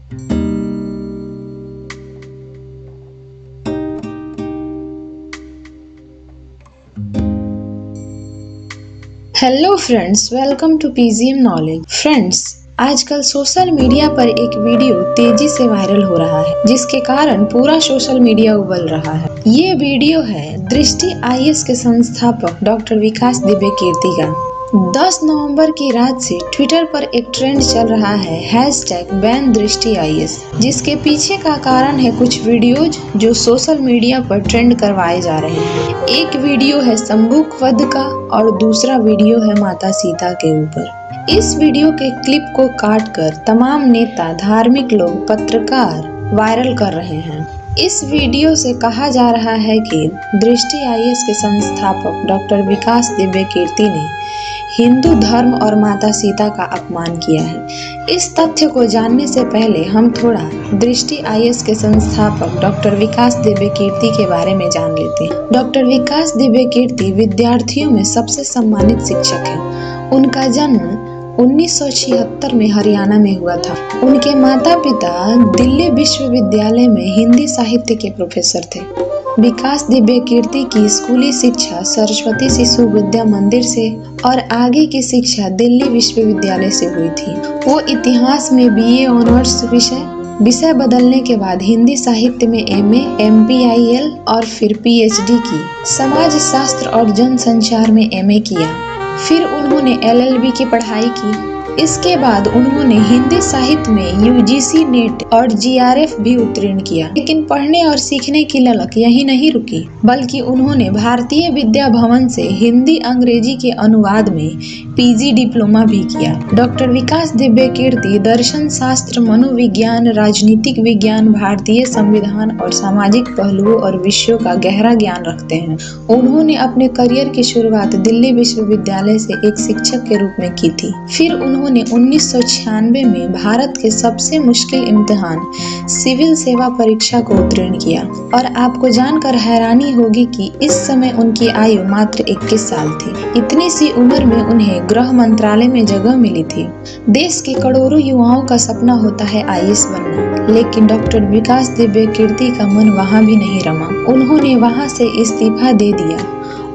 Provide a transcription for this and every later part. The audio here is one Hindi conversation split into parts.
Hello friends, welcome to PGM knowledge. Friends, आजकल सोशल मीडिया पर एक वीडियो तेजी से वायरल हो रहा है, जिसके कारण पूरा सोशल मीडिया उबल रहा है। ये वीडियो है दृष्टि आईएएस के संस्थापक डॉक्टर विकास दिव्य कीर्ति का। 10 नवंबर की रात से ट्विटर पर एक ट्रेंड चल रहा है #बैन दृष्टि आईएएस, जिसके पीछे का कारण है कुछ वीडियोज जो सोशल मीडिया पर ट्रेंड करवाए जा रहे हैं। एक वीडियो है शंभुक वध का और दूसरा वीडियो है माता सीता के ऊपर। इस वीडियो के क्लिप को काटकर तमाम नेता, धार्मिक लोग, पत्रकार वायरल कर रहे हैं। इस वीडियो से कहा जा रहा है कि दृष्टि आईएएस के संस्थापक डॉक्टर विकास दिव्य कीर्ति ने हिंदू धर्म और माता सीता का अपमान किया है। इस तथ्य को जानने से पहले हम थोड़ा दृष्टि आईएएस के संस्थापक डॉक्टर विकास दिव्य कीर्ति के बारे में जान लेते हैं। डॉक्टर विकास दिव्य कीर्ति विद्यार्थियों में सबसे सम्मानित शिक्षक हैं। उनका जन्म 1976 में हरियाणा में हुआ था। उनके माता पिता दिल्ली विश्वविद्यालय में हिंदी साहित्य के प्रोफेसर थे। विकास दिव्य कीर्ति की स्कूली शिक्षा सरस्वती शिशु विद्या मंदिर से और आगे की शिक्षा दिल्ली विश्वविद्यालय से हुई थी। वो इतिहास में बीए ऑनर्स विषय बदलने के बाद हिंदी साहित्य में एमए, एमपीआईएल और फिर पीएचडी की। समाज शास्त्र और जनसंचार में एमए किया। फिर उन्होंने एलएलबी की पढ़ाई की। इसके बाद उन्होंने हिंदी साहित्य में यूजीसी नेट और जीआरएफ भी उत्तीर्ण किया। लेकिन पढ़ने और सीखने की ललक यही नहीं रुकी, बल्कि उन्होंने भारतीय विद्या भवन से हिंदी अंग्रेजी के अनुवाद में पीजी डिप्लोमा भी किया। डॉक्टर विकास दिव्य कीर्ति दर्शन शास्त्र, मनोविज्ञान, राजनीतिक विज्ञान, भारतीय संविधान और सामाजिक पहलुओं और विषयों का गहरा ज्ञान रखते हैं। उन्होंने अपने करियर की शुरुआत दिल्ली विश्वविद्यालय से एक शिक्षक के रूप में की थी। फिर उन्होंने 1996 में भारत के सबसे मुश्किल इम्तिहान सिविल सेवा परीक्षा को उत्तीर्ण किया। और आपको जानकर हैरानी होगी कि इस समय उनकी आयु मात्र 21 साल थी। इतनी सी उम्र में उन्हें गृह मंत्रालय में जगह मिली थी। देश के करोड़ों युवाओं का सपना होता है आईएएस बनना, लेकिन डॉक्टर विकास दिव्य कीर्ति का मन वहाँ भी नहीं रमा। उन्होंने वहाँ से इस्तीफा दे दिया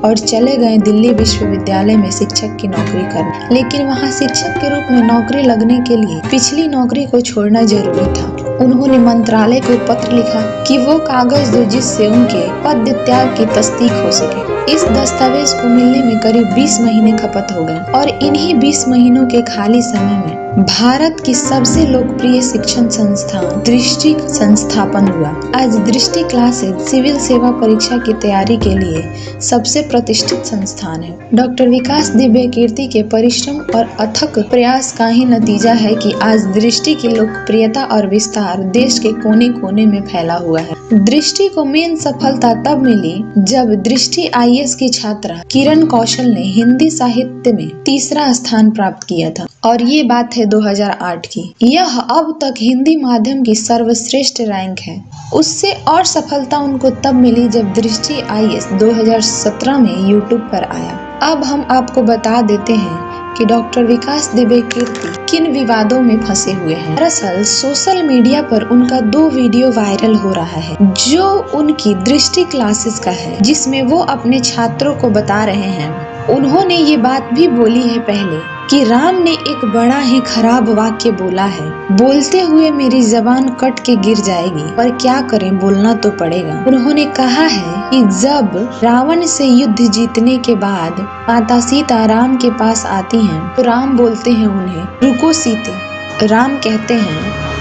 और चले गए दिल्ली विश्वविद्यालय में शिक्षक की नौकरी करने। लेकिन वहाँ शिक्षक के रूप में नौकरी लगने के लिए पिछली नौकरी को छोड़ना जरूरी था। उन्होंने मंत्रालय को पत्र लिखा कि वो कागज दो जिससे उनके पद त्याग की तस्दीक हो सके। इस दस्तावेज को मिलने में करीब 20 महीने खपत हो गए और इन्हीं 20 महीनों के खाली समय में भारत की सबसे लोकप्रिय शिक्षण संस्थान दृष्टि संस्थापन हुआ। आज दृष्टि क्लासेज सिविल सेवा परीक्षा की तैयारी के लिए सबसे प्रतिष्ठित संस्थान है। डॉक्टर विकास दिव्य कीर्ति के परिश्रम और अथक प्रयास का ही नतीजा है कि आज दृष्टि की लोकप्रियता और विस्तार देश के कोने कोने में फैला हुआ है। दृष्टि को मेन सफलता तब मिली जब दृष्टि आईएएस की छात्रा किरण कौशल ने हिंदी साहित्य में 3रा स्थान प्राप्त किया था और ये बात है 2008 की। यह अब तक हिंदी माध्यम की सर्वश्रेष्ठ रैंक है। उससे और सफलता उनको तब मिली जब दृष्टि आईएएस 2017 में यूट्यूब पर आया। अब हम आपको बता देते हैं कि डॉक्टर विकास दिव्य कीर्ति किन विवादों में फंसे हुए हैं। दरअसल सोशल मीडिया पर उनका 2 वीडियो वायरल हो रहा है, जो उनकी दृष्टि क्लासेस का है, जिसमें वो अपने छात्रों को बता रहे हैं। उन्होंने ये बात भी बोली है पहले कि राम ने एक बड़ा ही खराब वाक्य बोला है, बोलते हुए मेरी जबान कट के गिर जाएगी, पर क्या करें, बोलना तो पड़ेगा। उन्होंने कहा है कि जब रावण से युद्ध जीतने के बाद माता सीता राम के पास आती हैं, तो राम बोलते हैं उन्हें, रुको सीते। राम कहते हैं,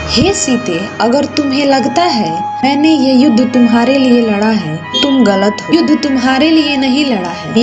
हे सीते, अगर तुम्हें लगता है मैंने ये युद्ध तुम्हारे लिए लड़ा है, तुम गलत हो। युद्ध तुम्हारे लिए नहीं लड़ा है,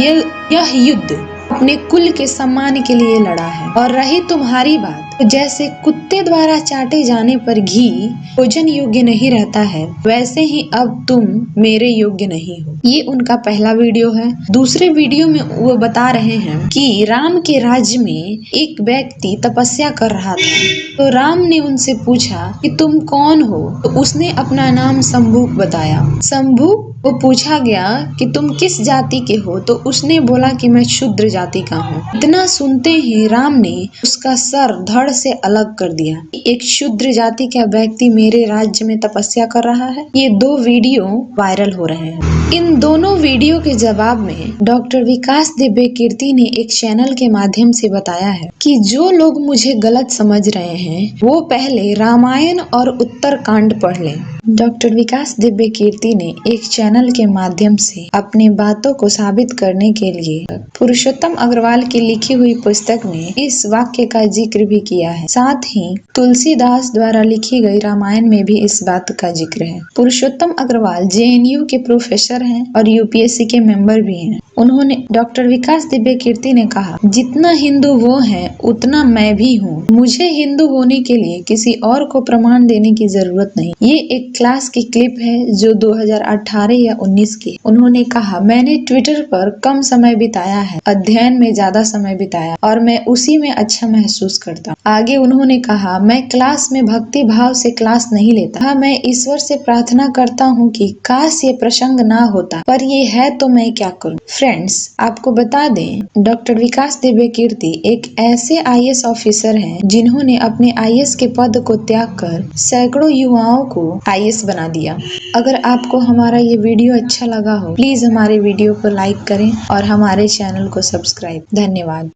यह युद्ध अपने कुल के सम्मान के लिए लड़ा है। और रही तुम्हारी बात, तो जैसे कुत्ते द्वारा चाटे जाने पर घी भोजन योग्य नहीं रहता है, वैसे ही अब तुम मेरे योग्य नहीं हो। ये उनका पहला वीडियो है। दूसरे वीडियो में वो बता रहे हैं कि राम के राज्य में एक व्यक्ति तपस्या कर रहा था, तो राम ने उनसे पूछा कि तुम कौन हो, तो उसने अपना नाम शंभुक बताया। शंभुक वो पूछा गया कि तुम किस जाति के हो, तो उसने बोला कि मैं शूद्र जाति का हूँ। इतना सुनते ही राम ने उसका सर धड़ से अलग कर दिया। एक शूद्र जाति का व्यक्ति मेरे राज्य में तपस्या कर रहा है। ये 2 वीडियो वायरल हो रहे हैं। इन दोनों वीडियो के जवाब में डॉक्टर विकास दिव्य कीर्ति ने एक चैनल के माध्यम से बताया है कि जो लोग मुझे गलत समझ रहे हैं वो पहले रामायण और उत्तरकांड पढ़ लें। डॉक्टर विकास दिव्य कीर्ति ने एक चैनल के माध्यम से अपनी बातों को साबित करने के लिए पुरुषोत्तम अग्रवाल की लिखी हुई पुस्तक में इस वाक्य का जिक्र भी किया है। साथ ही तुलसीदास द्वारा लिखी गई रामायण में भी इस बात का जिक्र है। पुरुषोत्तम अग्रवाल JNU के प्रोफेसर हैं और UPSC के मेंबर भी हैं। उन्होंने डॉक्टर विकास दिव्य कीर्ति ने कहा, जितना हिंदू वो हैं उतना मैं भी हूँ। मुझे हिंदू होने के लिए किसी और को प्रमाण देने की जरूरत नहीं। ये एक क्लास की क्लिप है जो 2018 या 19 की। उन्होंने कहा, मैंने ट्विटर पर कम समय बिताया है, अध्ययन में ज्यादा समय बिताया और मैं उसी में अच्छा महसूस करता। आगे उन्होंने कहा, मैं क्लास में भक्ति भाव से क्लास नहीं लेता। मैं ईश्वर से प्रार्थना करता हूँ कि काश ये प्रसंग ना होता, पर ये है तो मैं क्या करूँ। फ्रेंड्स, आपको बता दें, डॉक्टर विकास दिव्य कीर्ति एक ऐसे IAS ऑफिसर हैं जिन्होंने अपने IAS के पद को त्याग कर सैकड़ों युवाओं को IAS बना दिया। अगर आपको हमारा ये वीडियो अच्छा लगा हो, प्लीज हमारे वीडियो को लाइक करें और हमारे चैनल को सब्सक्राइब। धन्यवाद।